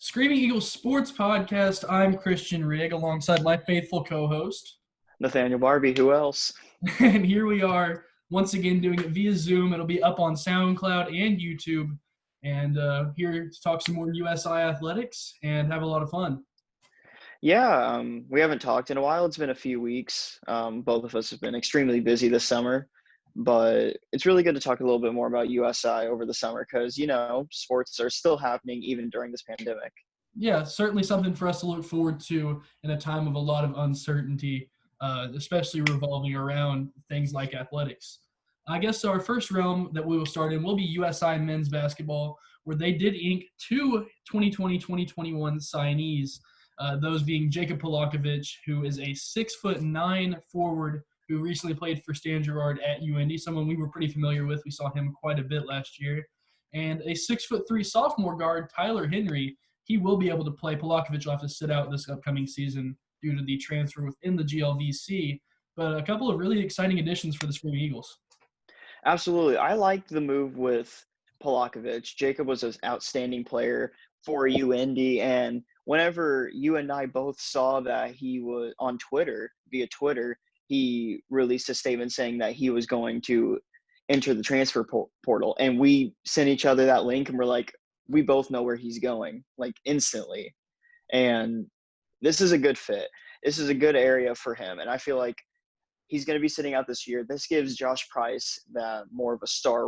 Screaming Eagles Sports Podcast. I'm Christian Rigg alongside my faithful co-host. Nathaniel Barbie, who else? And here we are once again doing it via Zoom. It'll be up on SoundCloud and YouTube. And here to talk some more USI athletics and have a lot of fun. Yeah, we haven't talked in a while. It's been a few weeks. Both of us have been extremely busy this summer, but it's really good to talk a little bit more about USI over the summer because, sports are still happening even during this pandemic. Yeah, certainly something for us to look forward to in a time of a lot of uncertainty, especially revolving around things like athletics. I guess our first realm that we will start in will be USI men's basketball, where they did ink two 2020-2021 signees, those being Jacob Polakovic, who is a 6'9" forward who recently played for Stan Gouard at UND, someone we were pretty familiar with. We saw him quite a bit last year. And a 6'3" sophomore guard, Tyler Henry. He will be able to play. Polakovic will have to sit out this upcoming season due to the transfer within the GLVC. But a couple of really exciting additions for the Screaming Eagles. Absolutely. I liked the move with Polakovic. Jacob was an outstanding player for UND, and whenever you and I both saw that he was on via Twitter, he released a statement saying that he was going to enter the transfer portal, and we sent each other that link, and we're like, we both know where he's going, like instantly. And this is a good fit. This is a good area for him. And I feel like he's going to be sitting out this year. This gives Josh Price that more of a star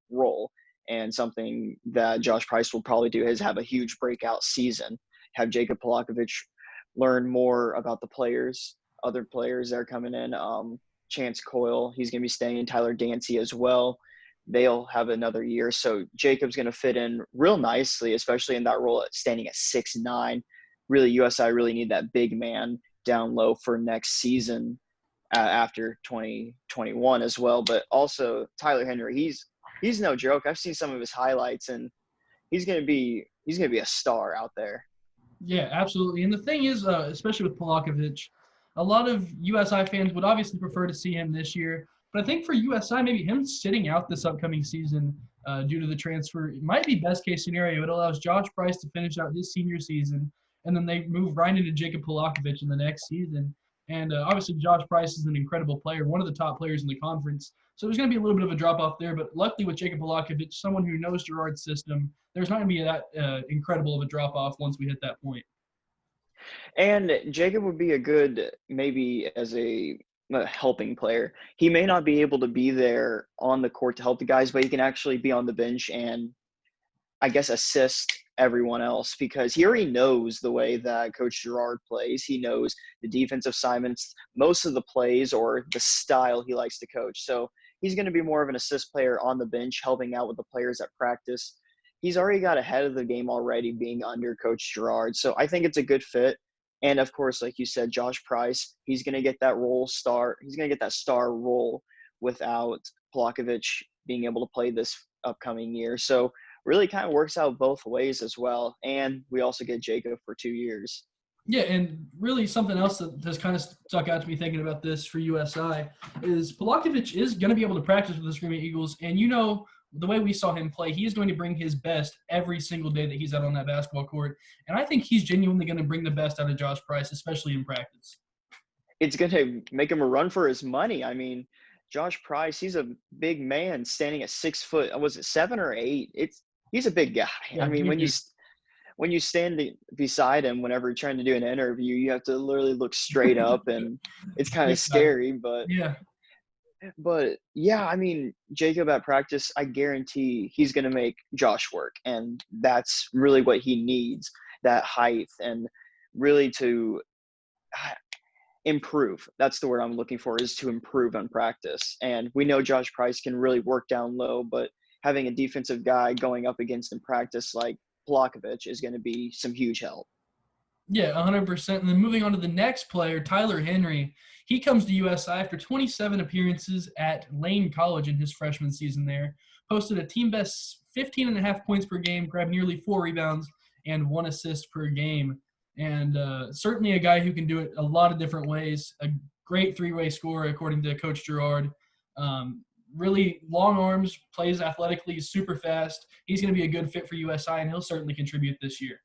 role. And something that Josh Price will probably do is have a huge breakout season, have Jacob Polakovic learn more about the players, other players that are coming in. Chance Coyle, he's going to be staying, Tyler Dancy as well. They'll have another year. So Jacob's going to fit in real nicely, especially in that role at standing at 6'9". Really, USI really need that big man down low for next season after 2021 as well. But also Tyler Henry, he's no joke. I've seen some of his highlights, and he's going to be a star out there. Yeah, absolutely. And the thing is, especially with Polakovic, a lot of USI fans would obviously prefer to see him this year. But I think for USI, maybe him sitting out this upcoming season due to the transfer, it might be best case scenario. It allows Josh Price to finish out his senior season, and then they move right into Jacob Polakovic in the next season. And obviously, Josh Price is an incredible player, one of the top players in the conference. So there's going to be a little bit of a drop off there. But luckily, with Jacob Polakovic, someone who knows Gouard's system, there's not going to be that incredible of a drop off once we hit that point. And Jacob would be a good, maybe as a helping player. He may not be able to be there on the court to help the guys, but he can actually be on the bench and, I guess, assist everyone else because he already knows the way that Coach Gouard plays. He knows the defensive assignments, most of the plays, or the style he likes to coach. So he's going to be more of an assist player on the bench, helping out with the players at practice. He's already got ahead of the game already being under Coach Gouard. So I think it's a good fit. And of course, like you said, Josh Price, he's going to get that He's going to get that star role without Polakovic being able to play this upcoming year. So really kind of works out both ways as well. And we also get Jacob for 2 years. Yeah, and really something else that has kind of stuck out to me thinking about this for USI is Polakovic is going to be able to practice with the Screaming Eagles. And the way we saw him play, he is going to bring his best every single day that he's out on that basketball court. And I think he's genuinely going to bring the best out of Josh Price, especially in practice. It's going to make him a run for his money. I mean, Josh Price, he's a big man standing at 6 foot. Was it 7 or 8? He's a big guy. Yeah, I mean, when you stand beside him, whenever you're trying to do an interview, you have to literally look straight up, and it's kind of scary. But yeah, I mean, Jacob at practice, I guarantee he's going to make Josh work. And that's really what he needs, that height, and really to improve. That's the word I'm looking for, is to improve on practice. And we know Josh Price can really work down low, but having a defensive guy going up against in practice like Polakovic is going to be some huge help. Yeah, 100%. And then moving on to the next player, Tyler Henry. He comes to USI after 27 appearances at Lane College in his freshman season there. Posted a team best 15.5 points per game, grabbed nearly 4 rebounds, and 1 assist per game. And certainly a guy who can do it a lot of different ways. A great three-way scorer, according to Coach Gouard. Really long arms, plays athletically, super fast. He's going to be a good fit for USI, and he'll certainly contribute this year.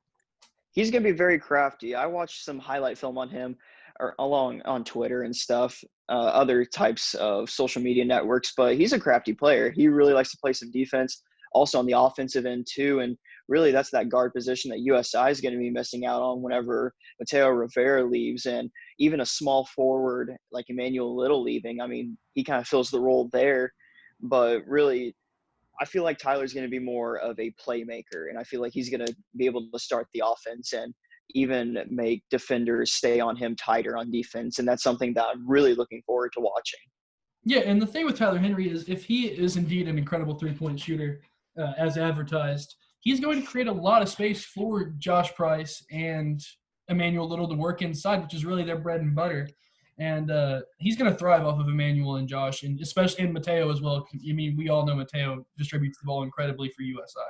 he's going to be very crafty. I watched some highlight film on him or along on Twitter and stuff, other types of social media networks, but he's a crafty player. He really likes to play some defense, also on the offensive end too. And really that's that guard position that USI is going to be missing out on whenever Mateo Rivera leaves. And even a small forward like Emmanuel Little leaving, I mean, he kind of fills the role there. But really, I feel like Tyler's going to be more of a playmaker, and I feel like he's going to be able to start the offense and even make defenders stay on him tighter on defense. And that's something that I'm really looking forward to watching. Yeah, and the thing with Tyler Henry is if he is indeed an incredible three-point shooter, as advertised, he's going to create a lot of space for Josh Price and Emmanuel Little to work inside, which is really their bread and butter. And he's going to thrive off of Emmanuel and Josh, and especially in Mateo as well. I mean, we all know Mateo distributes the ball incredibly for USI.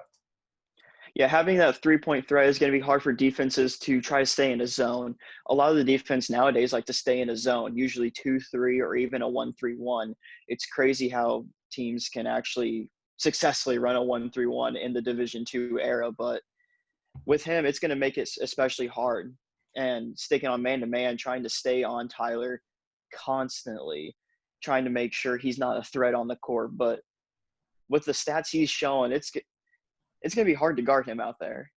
Yeah, having that three-point threat is going to be hard for defenses to try to stay in a zone. A lot of the defense nowadays like to stay in a zone, usually 2-3 or even a 1-3-1. It's crazy how teams can actually successfully run a 1-3-1 in the Division II era, but with him, it's going to make it especially hard. And sticking on man-to-man, trying to stay on Tyler constantly, trying to make sure he's not a threat on the court. But with the stats he's showing, it's going to be hard to guard him out there.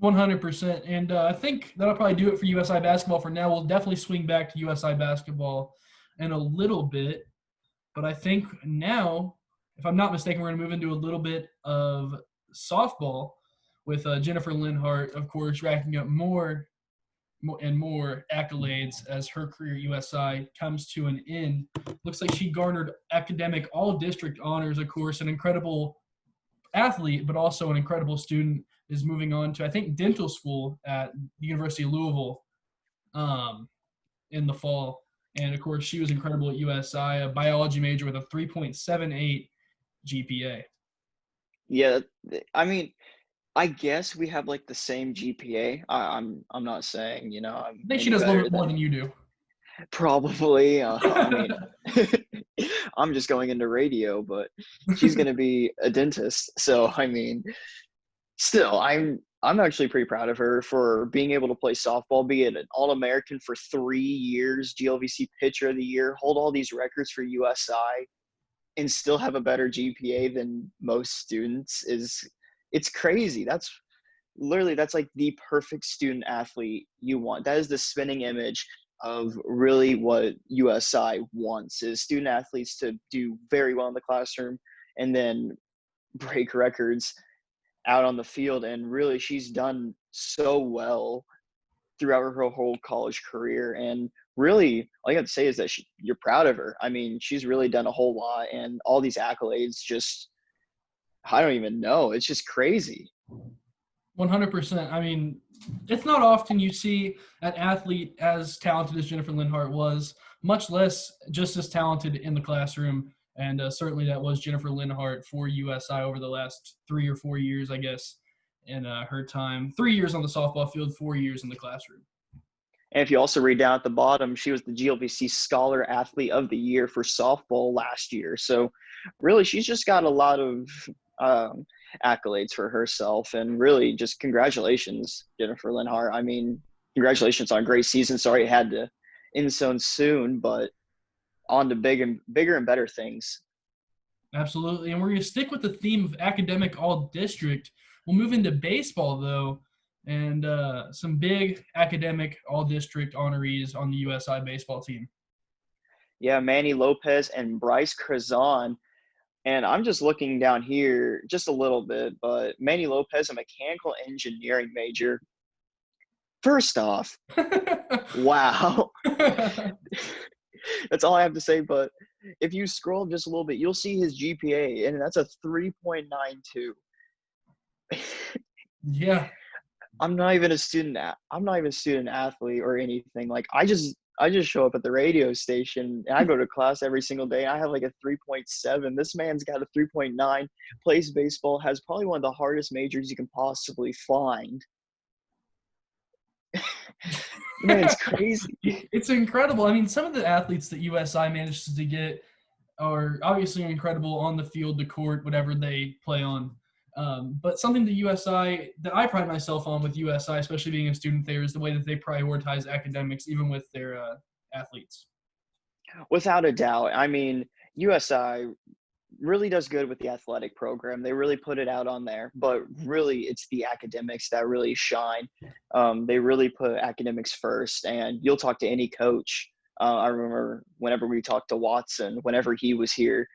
100%. And I think that'll probably do it for USI Basketball for now. We'll definitely swing back to USI Basketball in a little bit. But I think now, if I'm not mistaken, we're going to move into a little bit of softball with Jennifer Linhart, of course, racking up more and more accolades as her career at USI comes to an end. Looks like she garnered academic all-district honors, of course, an incredible athlete, but also an incredible student, is moving on to, I think, dental school at the University of Louisville in the fall. And, of course, she was incredible at USI, a biology major with a 3.78 GPA. Yeah, I mean, I guess we have like the same GPA. I'm not saying, I'm I think she does a little bit more than you do. Probably. I mean, I'm just going into radio, but she's going to be a dentist. So, I mean, still, I'm actually pretty proud of her for being able to play softball, be it an All-American for 3 years, GLVC Pitcher of the Year, hold all these records for USI, and still have a better GPA than most students. It's crazy. That's like the perfect student athlete you want. That is the spinning image of really what USI wants, is student athletes to do very well in the classroom and then break records out on the field. And really, she's done so well throughout her whole college career. And really, all you have to say is that you're proud of her. I mean, she's really done a whole lot, and all these accolades just, I don't even know. It's just crazy. 100%. I mean, it's not often you see an athlete as talented as Jennifer Linhart was, much less just as talented in the classroom. And certainly that was Jennifer Linhart for USI over the last 3 or 4 years, I guess, in her time. 3 years on the softball field, 4 years in the classroom. And if you also read down at the bottom, she was the GLVC Scholar Athlete of the Year for softball last year. So really, she's just got a lot of accolades for herself. And really, just congratulations, Jennifer Linhart. I mean, congratulations on a great season. Sorry it had to end so soon, but on to bigger and better things. Absolutely. And we're going to stick with the theme of academic all-district. We'll move into baseball, though, and some big academic all-district honorees on the USI baseball team. Yeah, Manny Lopez and Bryce Crazon. And I'm just looking down here just a little bit, but Manny Lopez, a mechanical engineering major. First off, wow. That's all I have to say. But if you scroll just a little bit, you'll see his GPA, and that's a 3.92. Yeah. I'm not even a student athlete or anything. Like, I just show up at the radio station and I go to class every single day. I have like a 3.7. This man's got a 3.9. Plays baseball, has probably one of the hardest majors you can possibly find. Man, it's crazy. It's incredible. I mean, some of the athletes that USI manages to get are obviously incredible on the field, the court, whatever they play on. But something that I pride myself on with USI, especially being a student there, is the way that they prioritize academics, even with their athletes. Without a doubt. I mean, USI really does good with the athletic program. They really put it out on there, but really it's the academics that really shine. They really put academics first, and you'll talk to any coach. I remember whenever we talked to Watson, whenever he was here,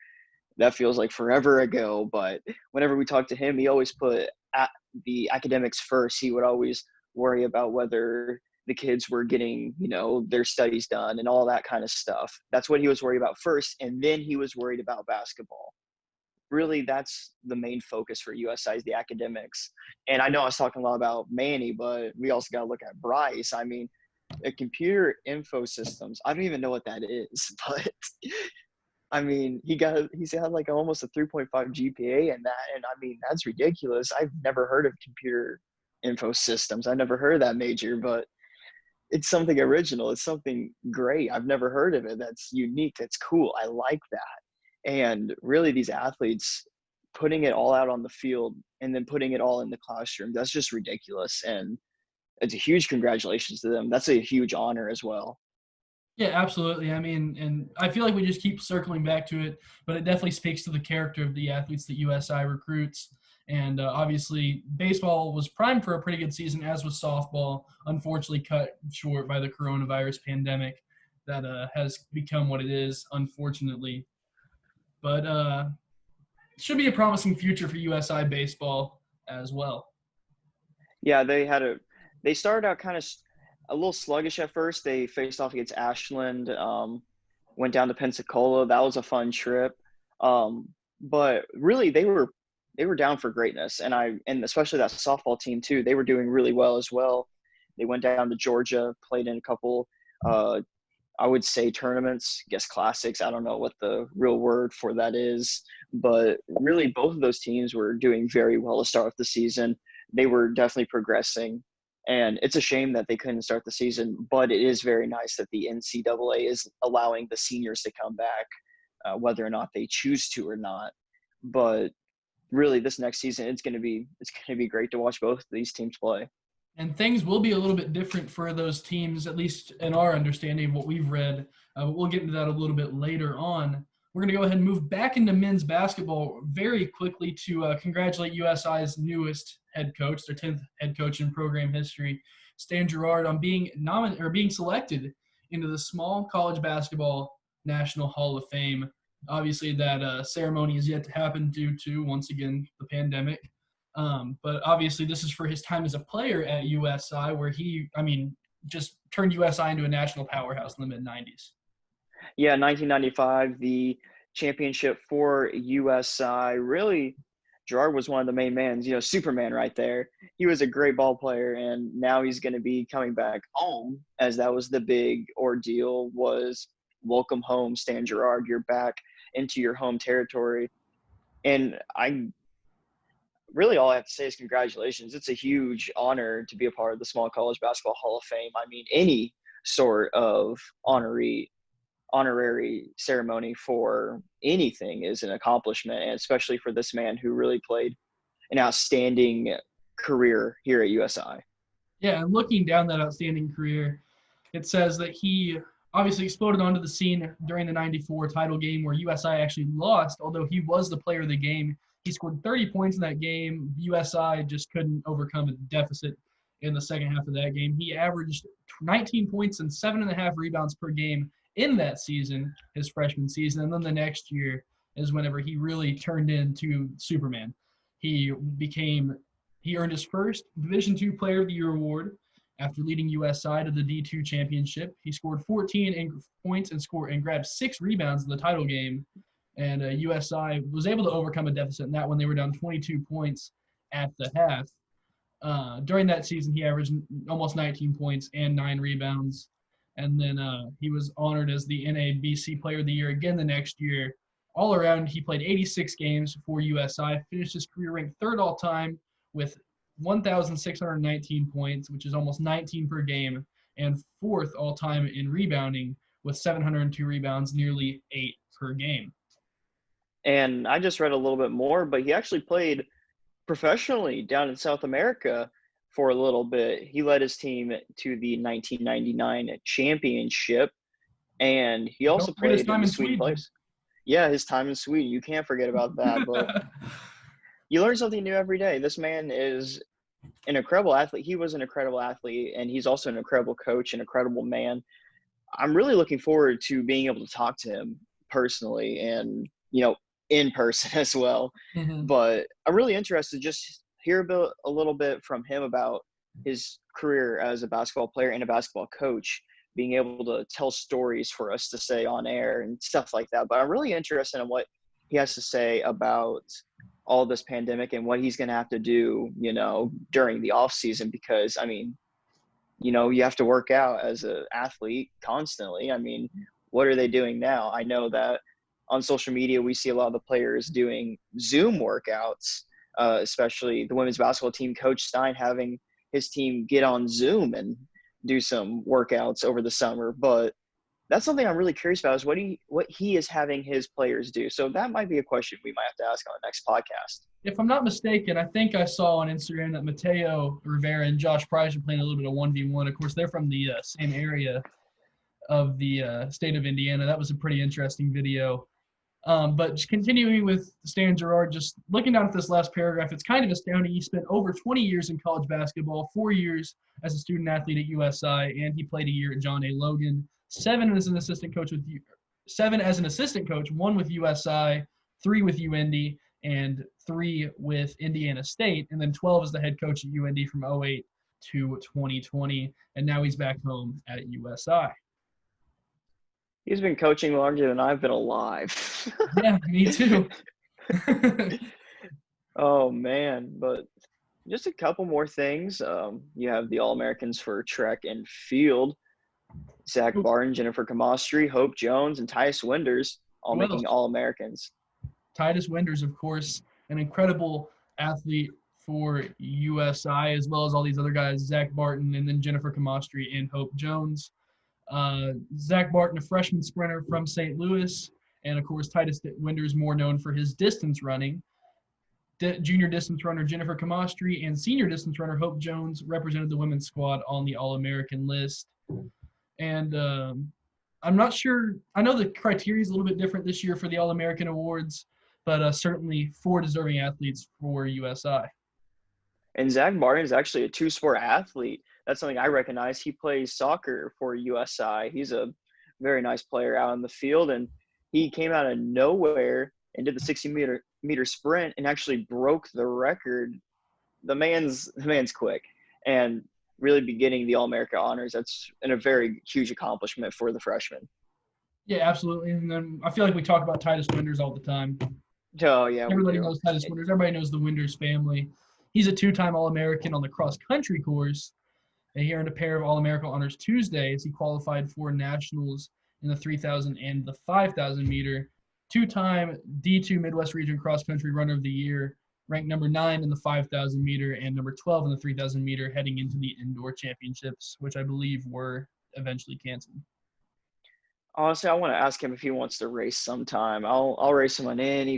that feels like forever ago, but whenever we talked to him, he always put the academics first. He would always worry about whether the kids were getting, their studies done and all that kind of stuff. That's what he was worried about first, and then he was worried about basketball. Really, that's the main focus for USI is the academics. And I know I was talking a lot about Manny, but we also got to look at Bryce. I mean, a computer info systems. I don't even know what that is, but I mean, he's had like almost a 3.5 GPA and that, and I mean, that's ridiculous. I've never heard of computer info systems. I never heard of that major, but it's something original. It's something great. I've never heard of it. That's unique. That's cool. I like that. And really, these athletes putting it all out on the field and then putting it all in the classroom, that's just ridiculous. And it's a huge congratulations to them. That's a huge honor as well. Yeah, absolutely. I mean, and I feel like we just keep circling back to it, but it definitely speaks to the character of the athletes that USI recruits. And obviously, baseball was primed for a pretty good season, as was softball. Unfortunately, cut short by the coronavirus pandemic that has become what it is, unfortunately. But it should be a promising future for USI baseball as well. Yeah, they started out kind of a little sluggish at first. They faced off against Ashland, went down to Pensacola. That was a fun trip. But really they were down for greatness, and especially that softball team too. They were doing really well as well. They went down to Georgia, played in a couple I would say tournaments, guess classics. I don't know what the real word for that is, but really both of those teams were doing very well to start off the season. They were definitely progressing, and it's a shame that they couldn't start the season, but it is very nice that the NCAA is allowing the seniors to come back, whether or not they choose to or not. But really, this next season, it's gonna be great to watch both of these teams play. And things will be a little bit different for those teams, at least in our understanding of what we've read. But we'll get into that a little bit later on. We're going to go ahead and move back into men's basketball very quickly to congratulate USI's newest head coach, their 10th head coach in program history, Stan Gouard, on being selected into the Small College Basketball National Hall of Fame. Obviously, that ceremony is yet to happen due to, once again, the pandemic. But obviously, this is for his time as a player at USI, where just turned USI into a national powerhouse in the mid 90s. Yeah, 1995, the championship for USI. Really, Gerard was one of the main men, Superman right there. He was a great ball player, and now he's going to be coming back home, as that was the big ordeal, was welcome home, Stan Gerard. You're back into your home territory. And all I have to say is congratulations. It's a huge honor to be a part of the Small College Basketball Hall of Fame. I mean, any sort of honorary ceremony for anything is an accomplishment, and especially for this man who really played an outstanding career here at USI. Yeah, and looking down that outstanding career, it says that he obviously exploded onto the scene during the 94 title game where USI actually lost, although he was the player of the game. He scored 30 points in that game. USI just couldn't overcome a deficit in the second half of that game. He averaged 19 points and 7.5 rebounds per game in that season, his freshman season. And then the next year is whenever he really turned into Superman. He earned his first Division II Player of the Year award after leading USI to the D2 championship. He scored 14 points and grabbed 6 rebounds in the title game. And USI was able to overcome a deficit in that when they were down 22 points at the half. During that season, he averaged almost 19 points and 9 rebounds. And then he was honored as the NABC Player of the Year again the next year. All around, he played 86 games for USI, finished his career ranked third all-time with 1,619 points, which is almost 19 per game, and fourth all-time in rebounding with 702 rebounds, nearly 8 per game. And I just read a little bit more, but he actually played professionally down in South America for a little bit. He led his team to the 1999 championship, and he Don't also forget his played in time the in Sweden Sweden. playoffs. Yeah, his time in Sweden. You can't forget about that. But you learn something new every day. This man is an incredible athlete. He was an incredible athlete, and he's also an incredible coach, an incredible man. I'm really looking forward to being able to talk to him personally and, in person as well. Mhm. But I'm really interested to just hear a little bit from him about his career as a basketball player and a basketball coach, being able to tell stories for us to say on air and stuff like that. But I'm really interested in what he has to say about all this pandemic and what he's going to have to do, during the off season, because you have to work out as an athlete constantly. I mean, what are they doing now? I know that on social media, we see a lot of the players doing Zoom workouts, especially the women's basketball team, Coach Stein having his team get on Zoom and do some workouts over the summer. But that's something I'm really curious about, is what he is having his players do. So that might be a question we might have to ask on the next podcast. If I'm not mistaken, I think I saw on Instagram that Mateo Rivera and Josh Price are playing a little bit of 1v1. Of course, they're from the same area of the state of Indiana. That was a pretty interesting video. But just continuing with Stan Gerard, just looking down at this last paragraph, it's kind of astounding. He spent over 20 years in college basketball, 4 years as a student athlete at USI, and he played a year at John A. Logan. 7 as an assistant coach, 1 with USI, 3 with UIndy, and 3 with Indiana State, and then 12 as the head coach at UIndy from '08 to 2020, and now he's back home at USI. He's been coaching longer than I've been alive. Yeah, me too. Oh man, but just a couple more things. You have the All-Americans for track and field. Zach Barton, Jennifer Camastri, Hope Jones, and Tyus Winders all Who making else? All-Americans. Titus Winders, of course, an incredible athlete for USI, as well as all these other guys, Zach Barton, and then Jennifer Camastri and Hope Jones. Zach Barton, a freshman sprinter from St. Louis, and of course, Titus Winders, more known for his distance running. Junior distance runner Jennifer Camastri and senior distance runner Hope Jones represented the women's squad on the All-American list. And I'm not sure. I know the criteria is a little bit different this year for the All-American Awards, but certainly 4 deserving athletes for USI. And Zach Barton is actually a two-sport athlete. That's something I recognize. He plays soccer for USI. He's a very nice player out in the field, and he came out of nowhere and did the 60-meter sprint and actually broke the record. The man's quick, and really beginning the All-America honors. That's a very huge accomplishment for the freshman. Yeah, absolutely. And then I feel like we talk about Titus Winders all the time. Oh yeah, we Everybody do. knows Titus Winders. Everybody knows the Winders family. He's a 2-time All-American on the cross-country course. And he earned a pair of All-America honors Tuesday as he qualified for nationals in the 3,000 and the 5,000 meter. 2-time D2 Midwest Region Cross-Country Runner of the Year, ranked number 9 in the 5,000 meter and number 12 in the 3,000 meter heading into the indoor championships, which I believe were eventually canceled. Honestly, I want to ask him if he wants to race sometime. I'll race him on any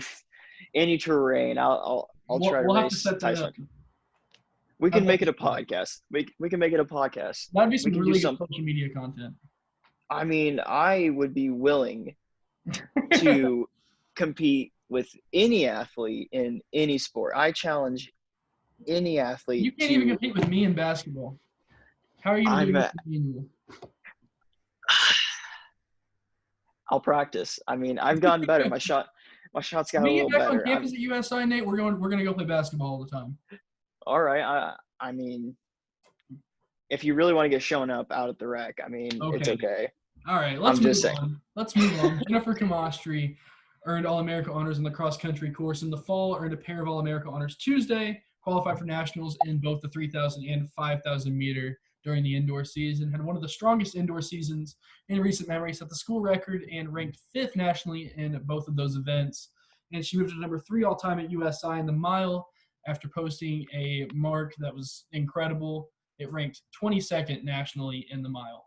terrain. I'll try to We'll have to race set that up. Tyson. We I'd can love make to it a see that. podcast. We can make it a podcast. That'd be We some can do really good some. social media content. I mean, I would be willing to compete with any athlete in any sport. I challenge any You athlete can't even to. compete with me in basketball. How are you going to I'm. do A, against me? I'll practice. I mean, I've gotten better. My shots got When a we get little back on better. campus at USI, Nate, we're going to go play basketball all the time. All right. I mean, if you really want to get shown up out at the rec, I mean, it's Okay. okay. All right, let's I'm just move saying. on. Let's move on. Jennifer Camastri earned All-America honors in the cross-country course in the fall, earned a pair of All-America honors Tuesday, qualified for nationals in both the 3,000 and 5,000 meter during the indoor season, had one of the strongest indoor seasons in recent memory, set the school record, and ranked 5th nationally in both of those events. And she moved to number 3 all-time at USI in the mile after posting a mark that was incredible. It ranked 22nd nationally in the mile.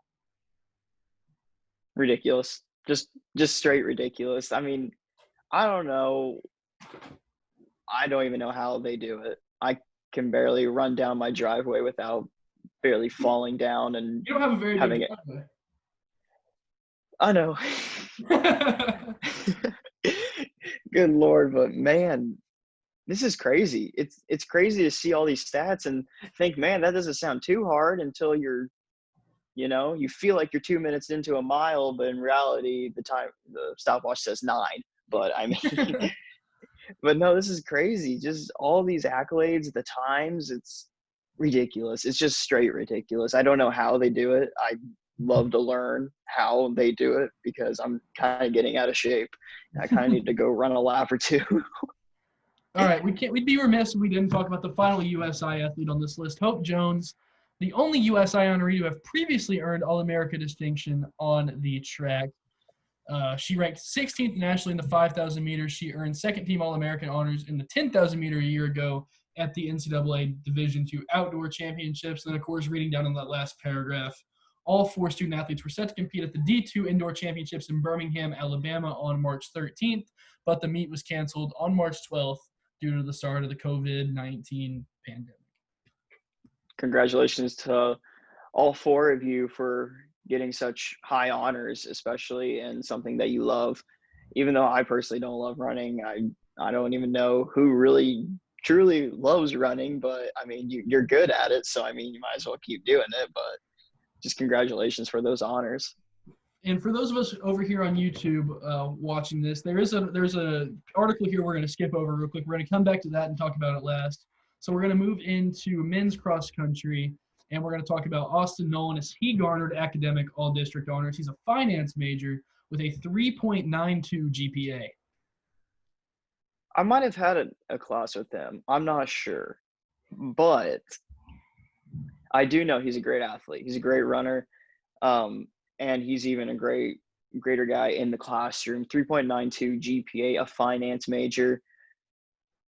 Ridiculous. Just straight ridiculous. I mean, I don't know. I don't even know how they do it. I can barely run down my driveway without barely falling down and You don't have a very big having it. driveway. I know. Good Lord, but man, this is crazy. It's crazy to see all these stats and think, man, that doesn't sound too hard until you feel like you're 2 minutes into a mile, but in reality, the stopwatch says 9. But I mean, but no, this is crazy. Just all these accolades, the times, it's ridiculous. It's just straight ridiculous. I don't know how they do it. I love to learn how they do it because I'm kind of getting out of shape. I kind of need to go run a lap or two. All right, we'd be remiss if we didn't talk about the final USI athlete on this list, Hope Jones, the only USI honoree to have previously earned All-America distinction on the track. She ranked 16th nationally in the 5,000 meters. She earned second-team All-American honors in the 10,000 meter a year ago at the NCAA Division II Outdoor Championships. And, of course, reading down on that last paragraph, all 4 student athletes were set to compete at the D2 Indoor Championships in Birmingham, Alabama on March 13th, but the meet was canceled on March 12th due to the start of the COVID-19 pandemic. Congratulations to all 4 of you for getting such high honors, especially in something that you love. Even though I personally don't love running, I don't even know who really truly loves running, but I mean, you're good at it, so I mean, you might as well keep doing it. But just congratulations for those honors. And for those of us over here on YouTube watching this, there's a article here we're going to skip over real quick. We're going to come back to that and talk about it last. So we're going to move into men's cross country, and we're going to talk about Austin Nolan as he garnered academic all-district honors. He's a finance major with a 3.92 GPA. I might have had a class with him. I'm not sure, but I do know he's a great athlete. He's a great runner. And he's even a greater guy in the classroom. 3.92 GPA, a finance major.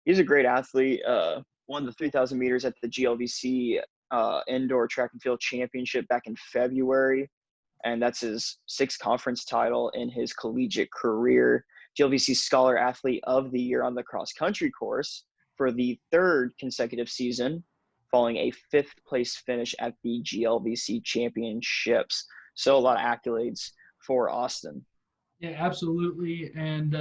He's a great athlete. Won the 3,000 meters at the GLVC Indoor Track and Field Championship back in February. And that's his 6th conference title in his collegiate career. GLVC Scholar Athlete of the Year on the cross country course for the 3rd consecutive season, following a 5th place finish at the GLVC Championships. So a lot of accolades for Austin. Yeah, absolutely. And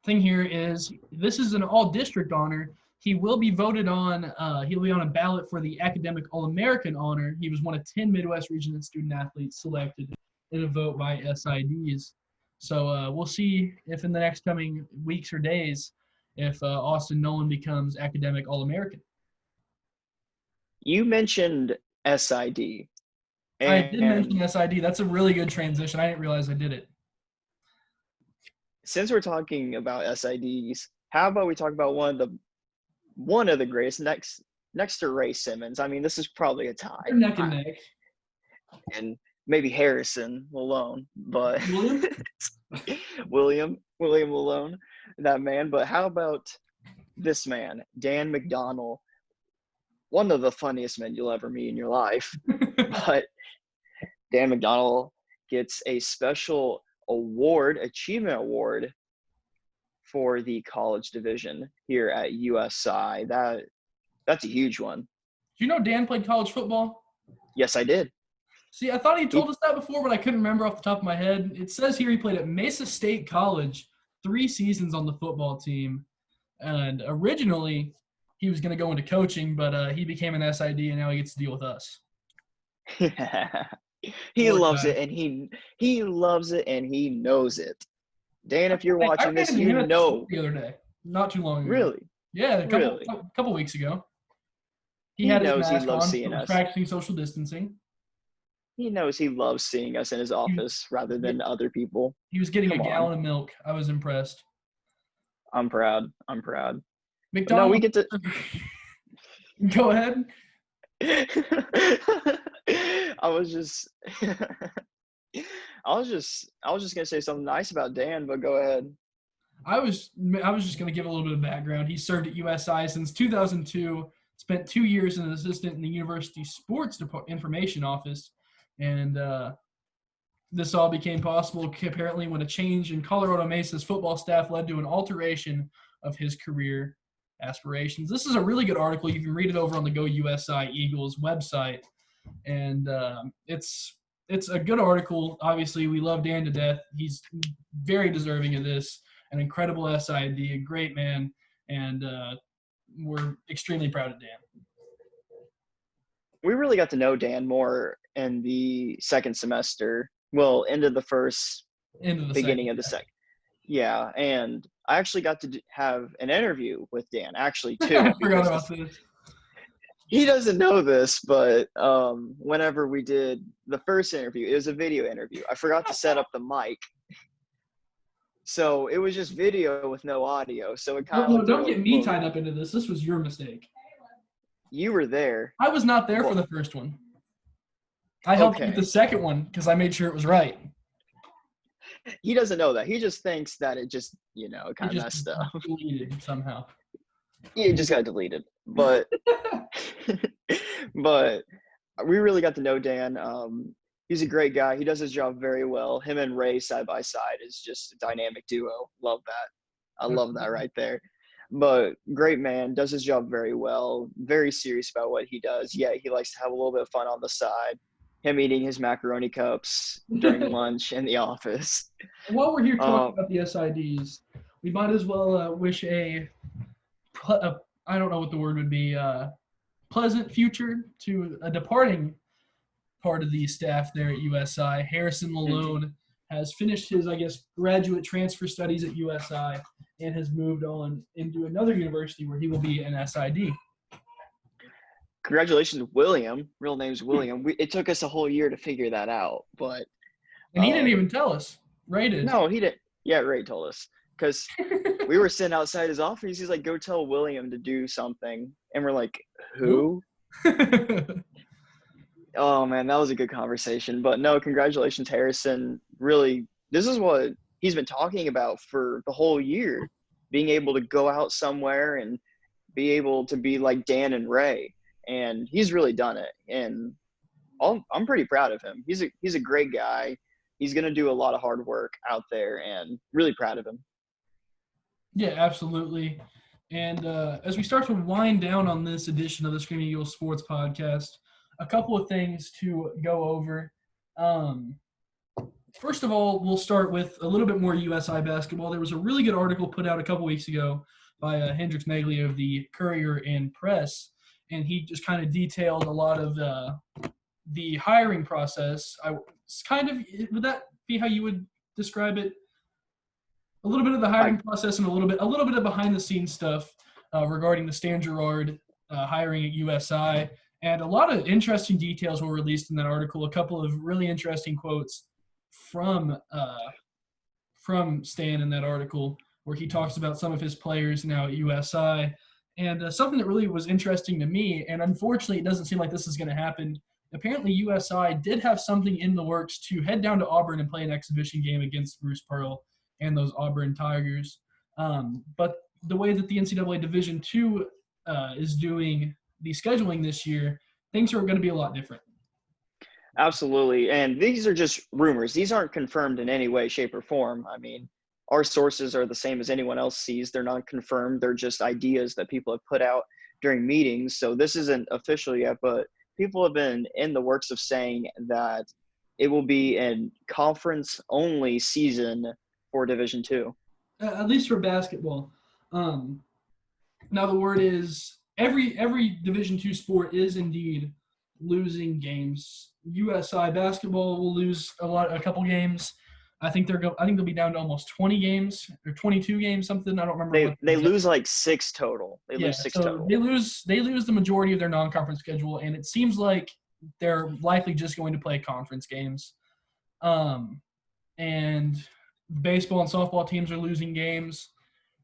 thing here is this is an all-district honor. He will be voted on. He'll be on a ballot for the academic All-American honor. He was one of 10 Midwest region student athletes selected in a vote by SIDs. So we'll see if in the next coming weeks or days if Austin Nolan becomes academic All-American. You mentioned SID. I did mention SID. That's a really good transition. I didn't realize I did it. Since we're talking about SIDs, how about we talk about one of the greatest next to Ray Simmons? I mean, this is probably a tie. They're neck and neck. And maybe Harrison Malone, but William Malone, that man. But how about this man, Dan McDonnell? One of the funniest men you'll ever meet in your life. But Dan McDonnell gets a special achievement award for the college division here at USI. That's a huge one. Do you know Dan played college football? Yes, I did. See, I thought he told us that before, but I couldn't remember off the top of my head. It says here he played at Mesa State College, 3 seasons on the football team. And originally he was going to go into coaching, but he became an SID, and now he gets to deal with us. He loves it, and he loves it, and he knows it. Dan, if you're watching this, you know. The other day, not too long ago. Really? Yeah, a couple weeks ago. He had his mask on, seeing us, practicing social distancing. He knows he loves seeing us in his office rather than other people. He was getting a gallon of milk. I was impressed. I'm proud. McDonald. No, we get to go ahead. I was just gonna say something nice about Dan, but go ahead. I was just gonna give a little bit of background. He served at USI since 2002. Spent 2 years as an assistant in the university sports information office, and this all became possible apparently when a change in Colorado Mesa's football staff led to an alteration of his career. aspirations. This is a really good article. You can read it over on the Go USI Eagles website, and it's a good article. Obviously, we love Dan to death. He's very deserving of this. An incredible SID, a great man, and we're extremely proud of Dan. We really got to know Dan more in the second semester. Well, into the first, beginning of the second. Yeah, and I actually got to have an interview with Dan, actually, too. I forgot about this. He doesn't know this, but whenever we did the first interview, it was a video interview. I forgot to set up the mic. So it was just video with no audio. So it kind of no, don't get me tied up into this. This was your mistake. You were there. I was not there for the first one. I helped with the second one because I made sure it was right. He doesn't know that. He just thinks that it just, kind of messed up. Deleted somehow. It just got deleted. But but we really got to know Dan. He's a great guy. He does his job very well. Him and Ray side by side is just a dynamic duo. Love that. I love that right there. But great man, does his job very well. Very serious about what he does. Yeah, he likes to have a little bit of fun on the side. Him eating his macaroni cups during lunch in the office. While we're here talking about the SIDs, we might as well wish I don't know what the word would be, pleasant future to a departing part of the staff there at USI. Harrison Malone has finished his, graduate transfer studies at USI and has moved on into another university where he will be an SID. Congratulations, William. Real name's William. It took us a whole year to figure that out, but and he didn't even tell us. Ray did. No, he didn't. Yeah, Ray told us because we were sitting outside his office. He's like, "Go tell William to do something," and we're like, "Who?" Oh man, that was a good conversation. But no, congratulations, Harrison. Really, this is what he's been talking about for the whole year, being able to go out somewhere and be able to be like Dan and Ray. And he's really done it. And I'm pretty proud of him. He's a great guy. He's going to do a lot of hard work out there and really proud of him. Yeah, absolutely. And as we start to wind down on this edition of the Screaming Eagles Sports Podcast, a couple of things to go over. First of all, we'll start with a little bit more USI basketball. There was a really good article put out a couple weeks ago by Hendrix Maglia of the Courier and Press, and he just kind of detailed a lot of the hiring process. Would that be how you would describe it? A little bit of the hiring process and a little bit of behind the scenes stuff regarding the Stan Gouard hiring at USI. And a lot of interesting details were released in that article. A couple of really interesting quotes from Stan in that article, where he talks about some of his players now at USI. And something that really was interesting to me, and unfortunately it doesn't seem like this is going to happen, apparently USI did have something in the works to head down to Auburn and play an exhibition game against Bruce Pearl and those Auburn Tigers. But the way that the NCAA Division II is doing the scheduling this year, things are going to be a lot different. Absolutely. And these are just rumors. These aren't confirmed in any way, shape, or form. I mean, our sources are the same as anyone else sees. They're not confirmed. They're just ideas that people have put out during meetings. So this isn't official yet, but people have been in the works of saying that it will be a conference-only season for Division II. At least for basketball. Now the word is every Division II sport is indeed losing games. USI Basketball will lose a couple games. I think they'll be down to almost 20 games or 22 games, something. I don't remember. They lose like 6 total. They lose 6 total. They lose the majority of their non-conference schedule, and it seems like they're likely just going to play conference games. And baseball and softball teams are losing games.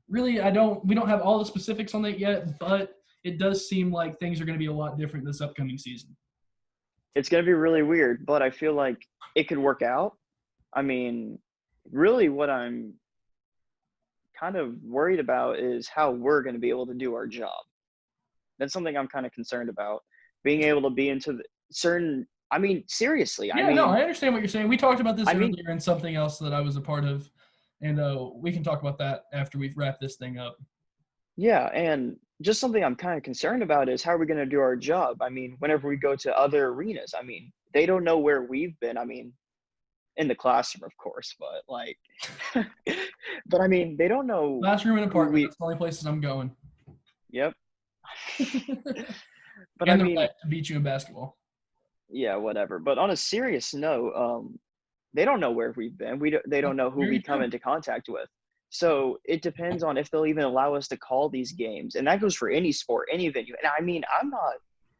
Really, we don't have all the specifics on that yet, but it does seem like things are going to be a lot different this upcoming season. It's going to be really weird, but I feel like it could work out. I mean, really what I'm kind of worried about is how we're going to be able to do our job. That's something I'm kind of concerned about. Being able to be into certain – I mean, seriously. Yeah, I understand what you're saying. We talked about this earlier in something else that I was a part of, and we can talk about that after we wrap this thing up. Yeah, and just something I'm kind of concerned about is how are we going to do our job? I mean, whenever we go to other arenas, I mean, they don't know where we've been. I mean, in the classroom, of course, but like, but I mean, they don't know Classroom and who apartment. we. That's the only places I'm going. Yep. But I And the mean, vet to beat you in basketball. yeah, whatever. But on a serious note, they don't know where we've been. They don't That's know who we very come true. into contact with. So it depends on if they'll even allow us to call these games. And that goes for any sport, any venue. And I mean, I'm not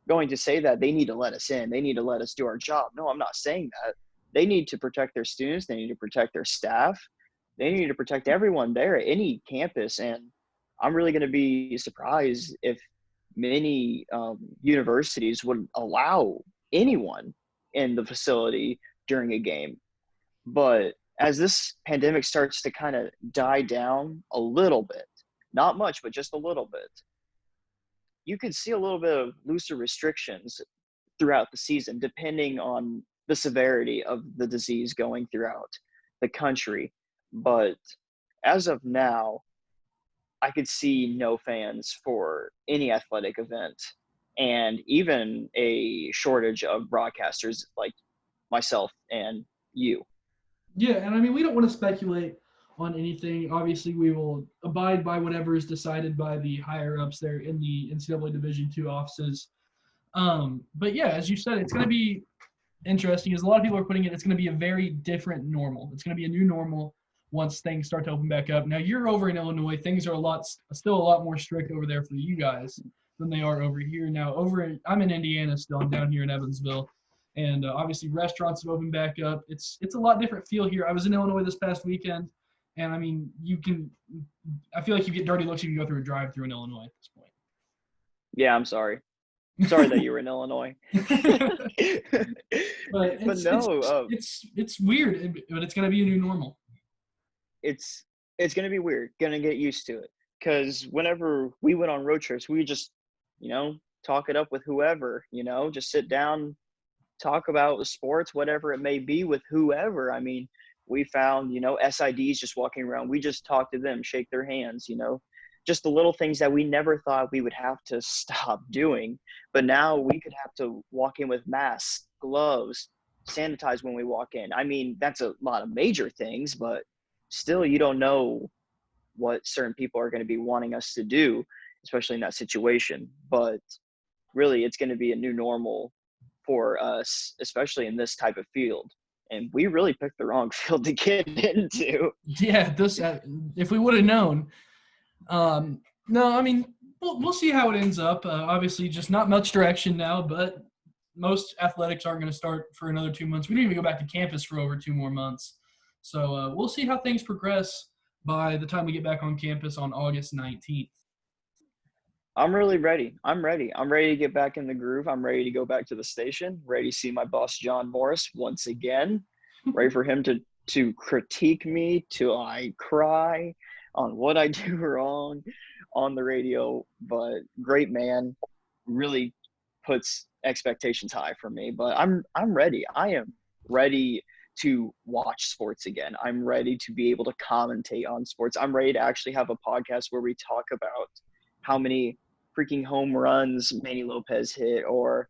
going to say that they need to let us in. They need to let us do our job. No, I'm not saying that. They need to protect their students. They need to protect their staff. They need to protect everyone there at any campus. And I'm really going to be surprised if many universities would allow anyone in the facility during a game. But as this pandemic starts to kind of die down a little bit, not much, but just a little bit, you could see a little bit of looser restrictions throughout the season, depending on the severity of the disease going throughout the country. But as of now, I could see no fans for any athletic event and even a shortage of broadcasters like myself and you. Yeah, and I mean, we don't want to speculate on anything. Obviously, we will abide by whatever is decided by the higher ups there in the NCAA Division II offices. But yeah, as you said, it's going to be interesting. As a lot of people are putting it, it's going to be a very different normal. It's going to be a new normal once things start to open back up. Now you're over in Illinois. Things are still a lot more strict over there for you guys than they are over here. Now I'm in Indiana still. I'm down here in Evansville, and obviously restaurants have opened back up. It's a lot different feel here. I was in Illinois this past weekend, and I mean I feel like you get dirty looks if you go through a drive-through in Illinois at this point. Yeah, I'm sorry. Sorry that you were in Illinois. But But no, it's weird, but it's gonna be a new normal. it's gonna be weird. Gonna get used to it because whenever we went on road trips, we would just, talk it up with whoever. Just sit down, talk about sports, whatever it may be, with whoever. I mean, we found, SIDs just walking around. We just talk to them, shake their hands, just the little things that we never thought we would have to stop doing. But now we could have to walk in with masks, gloves, sanitize when we walk in. I mean, that's a lot of major things, but still, you don't know what certain people are going to be wanting us to do, especially in that situation. But really, it's going to be a new normal for us, especially in this type of field. And we really picked the wrong field to get into. Yeah, this if we would have known. No, I mean we'll see how it ends up. Obviously, just not much direction now, but most athletics aren't going to start for another 2 months. We didn't even go back to campus for over 2 more months. So we'll see how things progress by the time we get back on campus on August 19th. I'm really ready. I'm ready. I'm ready to get back in the groove. I'm ready to go back to the station, ready to see my boss, John Morris, once again, ready for him to critique me till I cry on what I do wrong on the radio. But great man, really puts expectations high for me. But I'm ready. I am ready to watch sports again. I'm ready to be able to commentate on sports. I'm ready to actually have a podcast where we talk about how many freaking home runs Manny Lopez hit, or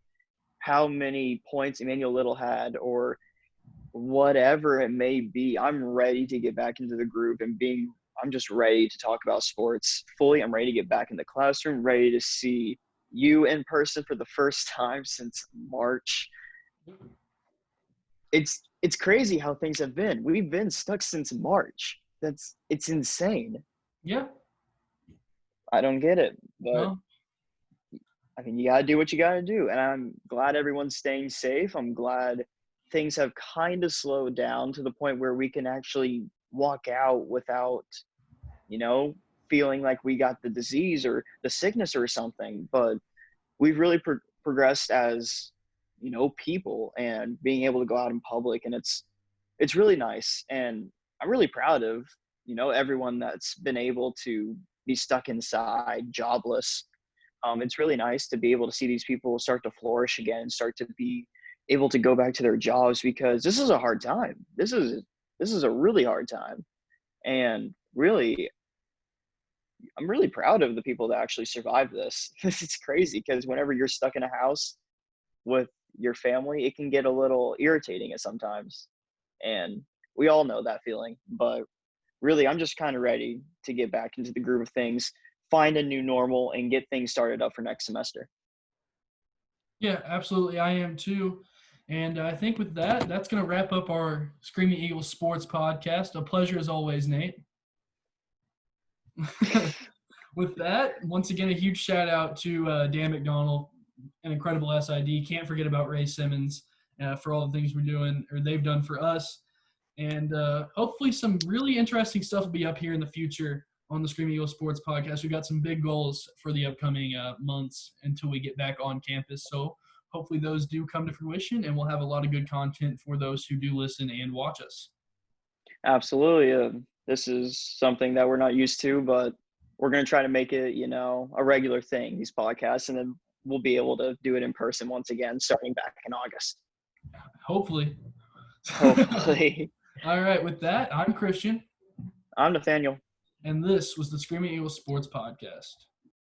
how many points Emmanuel Little had, or whatever it may be. I'm ready to get back into the groove and I'm just ready to talk about sports fully. I'm ready to get back in the classroom, ready to see you in person for the first time since March. It's crazy how things have been. We've been stuck since March. It's insane. Yeah. I don't get it, but Well, I mean, you got to do what you got to do. And I'm glad everyone's staying safe. I'm glad things have kind of slowed down to the point where we can actually walk out without, you know, feeling like we got the disease or the sickness or something. But we've really progressed as, people, and being able to go out in public. And it's really nice. And I'm really proud of, everyone that's been able to be stuck inside, jobless. It's really nice to be able to see these people start to flourish again and start to be able to go back to their jobs, because this is a hard time. This is a really hard time. And really, I'm really proud of the people that actually survived this. It's crazy because whenever you're stuck in a house with your family, it can get a little irritating at sometimes. And we all know that feeling. But really, I'm just kind of ready to get back into the groove of things, find a new normal, and get things started up for next semester. Yeah, absolutely. I am too. And I think with that, that's going to wrap up our Screaming Eagles sports podcast. A pleasure as always, Nate. With that, once again, a huge shout out to Dan McDonald, an incredible SID. Can't forget about Ray Simmons for all the things we're doing or they've done for us. And hopefully some really interesting stuff will be up here in the future on the Screaming Eagle Sports Podcast. We've got some big goals for the upcoming months until we get back on campus. So hopefully those do come to fruition, and we'll have a lot of good content for those who do listen and watch us. Absolutely. This is something that we're not used to, but we're going to try to make it, a regular thing, these podcasts, and then we'll be able to do it in person once again, starting back in August. Hopefully. Hopefully. All right. With that, I'm Christian. I'm Nathaniel. And this was the Screaming Eagle Sports Podcast.